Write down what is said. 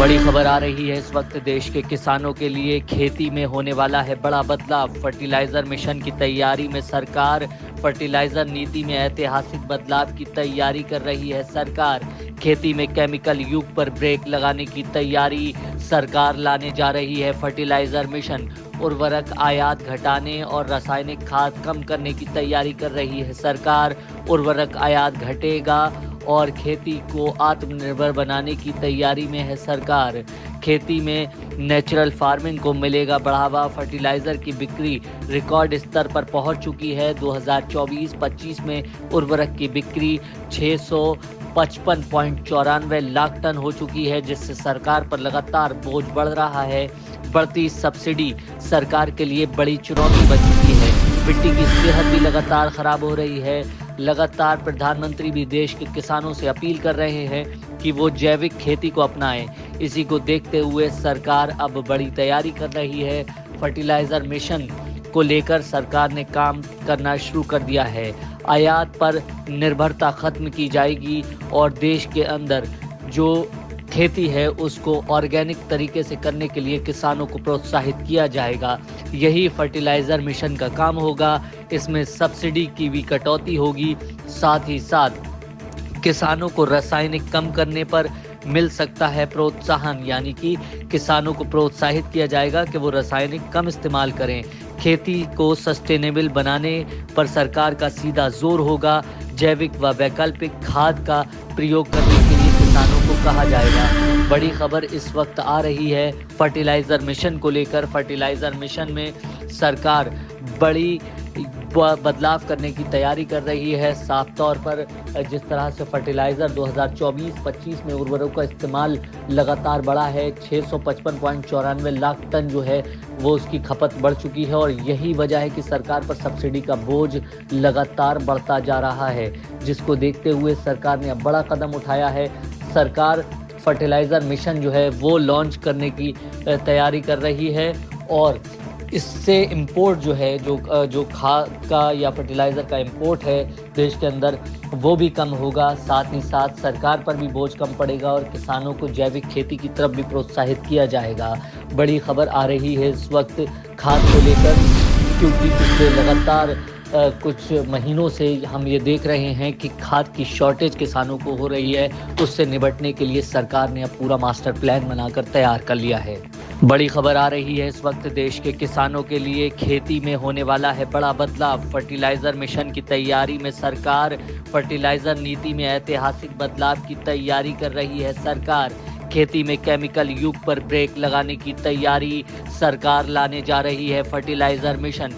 बड़ी खबर आ रही है इस वक्त देश के किसानों के लिए। खेती में होने वाला है बड़ा बदलाव। फर्टिलाइजर मिशन की तैयारी में सरकार। फर्टिलाइजर नीति में ऐतिहासिक बदलाव की तैयारी कर रही है सरकार। खेती में केमिकल युग पर ब्रेक लगाने की तैयारी सरकार लाने जा रही है फर्टिलाइजर मिशन। उर्वरक आयात घटाने और रासायनिक खाद कम करने की तैयारी कर रही है सरकार। उर्वरक आयात घटेगा और खेती को आत्मनिर्भर बनाने की तैयारी में है सरकार। खेती में नेचुरल फार्मिंग को मिलेगा बढ़ावा। फर्टिलाइजर की बिक्री रिकॉर्ड स्तर पर पहुंच चुकी है। 2024-25 में उर्वरक की बिक्री 655.94 लाख टन हो चुकी है, जिससे सरकार पर लगातार बोझ बढ़ रहा है। बढ़ती सब्सिडी सरकार के लिए बड़ी चुनौती बन चुकी है। मिट्टी की सेहत भी लगातार खराब हो रही है। लगातार प्रधानमंत्री भी देश के किसानों से अपील कर रहे हैं कि वो जैविक खेती को अपनाएं। इसी को देखते हुए सरकार अब बड़ी तैयारी कर रही है। फर्टिलाइजर मिशन को लेकर सरकार ने काम करना शुरू कर दिया है। आयात पर निर्भरता खत्म की जाएगी और देश के अंदर जो खेती है उसको ऑर्गेनिक तरीके से करने के लिए किसानों को प्रोत्साहित किया जाएगा। यही फर्टिलाइजर मिशन का काम होगा। इसमें सब्सिडी की भी कटौती होगी। साथ ही साथ किसानों को रासायनिक कम करने पर मिल सकता है प्रोत्साहन, यानी कि किसानों को प्रोत्साहित किया जाएगा कि वो रासायनिक कम इस्तेमाल करें। खेती को सस्टेनेबल बनाने पर सरकार का सीधा जोर होगा। जैविक व वैकल्पिक खाद का प्रयोग करने के लिए किसानों को कहा जाएगा। बड़ी खबर इस वक्त आ रही है फर्टिलाइजर मिशन को लेकर। फर्टिलाइजर मिशन में सरकार बड़ी बदलाव करने की तैयारी कर रही है। साफ तौर पर जिस तरह से फर्टिलाइजर 2024-25 में उर्वरकों का इस्तेमाल लगातार बढ़ा है, 655.94 लाख टन जो है वो उसकी खपत बढ़ चुकी है और यही वजह है कि सरकार पर सब्सिडी का बोझ लगातार बढ़ता जा रहा है, जिसको देखते हुए सरकार ने अब बड़ा कदम उठाया है। सरकार फर्टिलाइजर मिशन जो है वो लॉन्च करने की तैयारी कर रही है और इससे इंपोर्ट जो है जो खाद का या फर्टिलाइज़र का इंपोर्ट है देश के अंदर वो भी कम होगा। साथ ही साथ सरकार पर भी बोझ कम पड़ेगा और किसानों को जैविक खेती की तरफ भी प्रोत्साहित किया जाएगा। बड़ी खबर आ रही है इस वक्त खाद को लेकर, क्योंकि पिछले लगातार कुछ महीनों से हम ये देख रहे हैं कि खाद की शॉर्टेज किसानों को हो रही है। उससे निपटने के लिए सरकार ने अब पूरा मास्टर प्लान बनाकर तैयार कर लिया है। बड़ी खबर आ रही है इस वक्त देश के किसानों के लिए। खेती में होने वाला है बड़ा बदलाव। फर्टिलाइजर मिशन की तैयारी में सरकार। फर्टिलाइजर नीति में ऐतिहासिक बदलाव की तैयारी कर रही है सरकार। खेती में केमिकल युग पर ब्रेक लगाने की तैयारी सरकार लाने जा रही है फर्टिलाइजर मिशन।